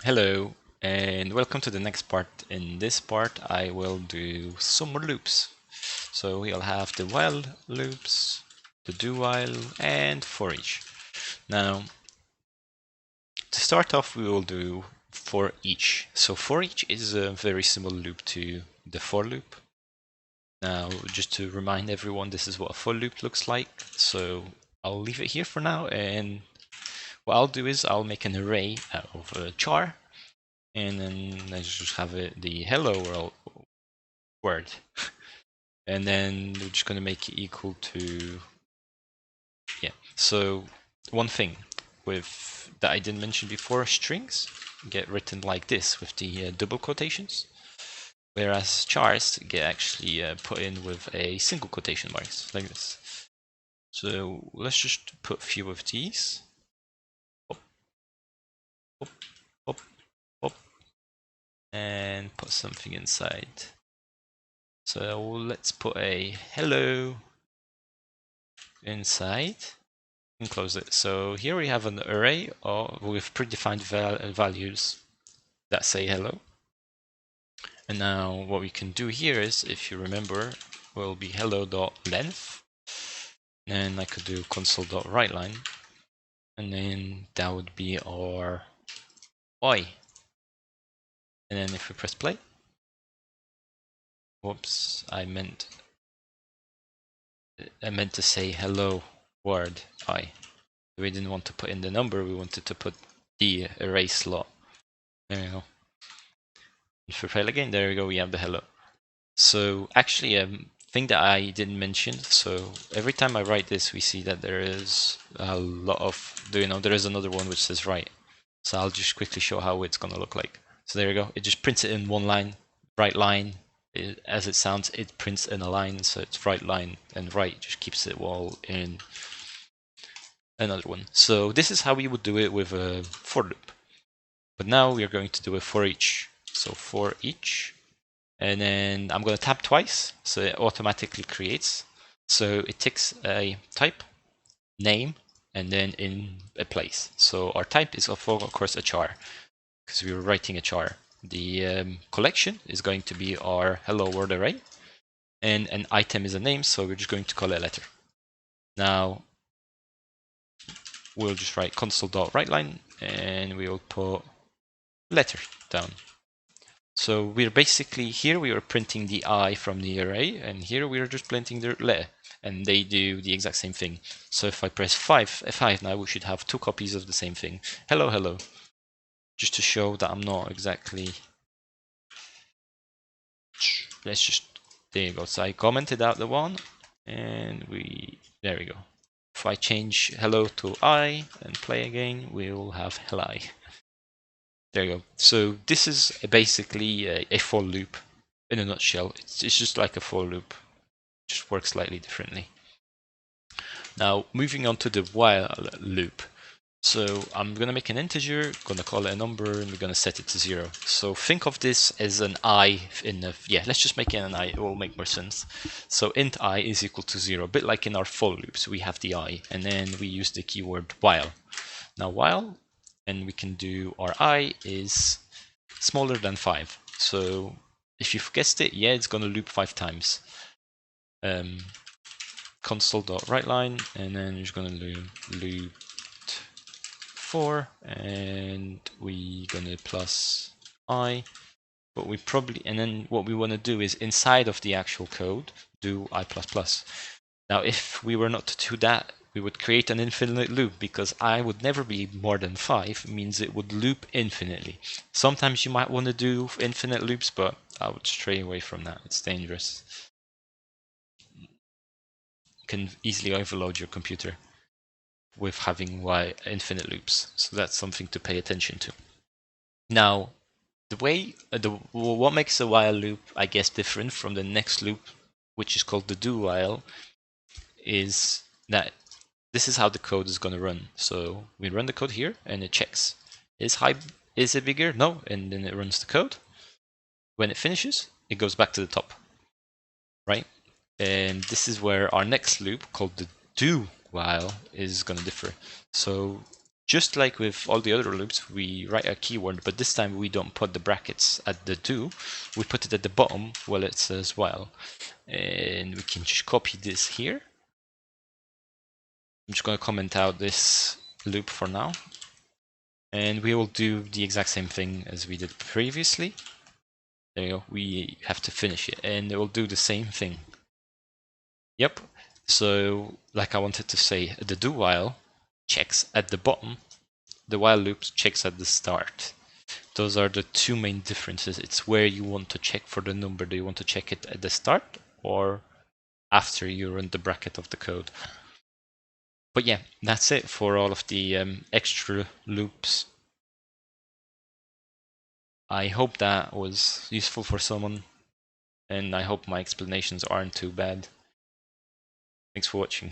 Hello, and welcome to the next part. In this part, I will do some more loops. So we'll have the while loops, the do while, and for each. Now, to start off, we will do for each. So for each is a very similar loop to the for loop. Now, just to remind everyone, this is what a for loop looks like. So I'll leave it here for now, and what I'll do is I'll make an array out of a char, and then I just have it the hello world word, and then we're just going to make it equal to So one thing with that I didn't mention before, strings get written like this with the double quotations, whereas chars get actually put in with a single quotation marks like this. So let's just put a few of these. Hop, hop, hop, hop, and put something inside. So let's put a hello inside and close it. So here we have an array with predefined values that say hello. And now what we can do here is, if you remember, will be hello.length. And I could do console.writeLine. And then that would be our y. And then if we press play, whoops, I meant to say hello word I. We didn't want to put in the number, we wanted to put the array slot. There we go. If we play again, there we go, we have the hello. So actually, thing that I didn't mention, so every time I write this, we see that there is a lot of, there is another one which says write. So I'll just quickly show how it's going to look like. So there we go, it just prints it in one line, write line. As it sounds, it prints in a line, so it's write line, and write just keeps it all in another one. So this is how we would do it with a for loop. But now we are going to do a for each. So for each, and then I'm going to tap twice, so it automatically creates. So it takes a type, name, and then in a place. So our type is of course a char, because we were writing a char. The collection is going to be our hello word array, and an item is a name, so we're just going to call it a letter. Now we'll just write console.writeLine, and we'll put letter down. So we're basically, here we are printing the I from the array, and here we are just printing the le, and they do the exact same thing. So if I press F5 now, we should have two copies of the same thing. Hello, hello. Just to show that I'm not exactly... Let's just... There you go. So I commented out the one, and there we go. If I change hello to I and play again, we will have hello. There you go. So this is basically a for loop in a nutshell. It's just like a for loop, just works slightly differently. Now moving on to the while loop. So I'm going to make an integer, going to call it a number, and we're going to set it to 0. So think of this as an I in the, let's just make it an I, it will make more sense. So int I is equal to 0, a bit like in our for loops, we have the I, and then we use the keyword while. Now while, and we can do our I is smaller than 5. So if you've guessed it, it's going to loop 5 times. Console.writeLine, and then you're just going to loop 4, and we're going to plus I. But we probably, and then what we want to do is inside of the actual code, do I++. Now, if we were not to do that, we would create an infinite loop, because I would never be more than 5, means it would loop infinitely. Sometimes you might want to do infinite loops, but I would stray away from that. It's dangerous. You can easily overload your computer with having infinite loops. So that's something to pay attention to. Now, what makes a while loop, I guess, different from the next loop, which is called the do while, is that this is how the code is going to run. So we run the code here, and it checks. Is it bigger? No. And then it runs the code. When it finishes, it goes back to the top, right? And this is where our next loop, called the do while, is going to differ. So just like with all the other loops, we write a keyword, but this time we don't put the brackets at the do, we put it at the bottom while it says while. And we can just copy this here. I'm just going to comment out this loop for now. And we will do the exact same thing as we did previously. There you go, we have to finish it, and it will do the same thing. Yep, so like I wanted to say, the do while checks at the bottom, the while loop checks at the start. Those are the two main differences. It's where you want to check for the number. Do you want to check it at the start or after you run the bracket of the code? But yeah, that's it for all of the extra loops. I hope that was useful for someone, and I hope my explanations aren't too bad. Thanks for watching.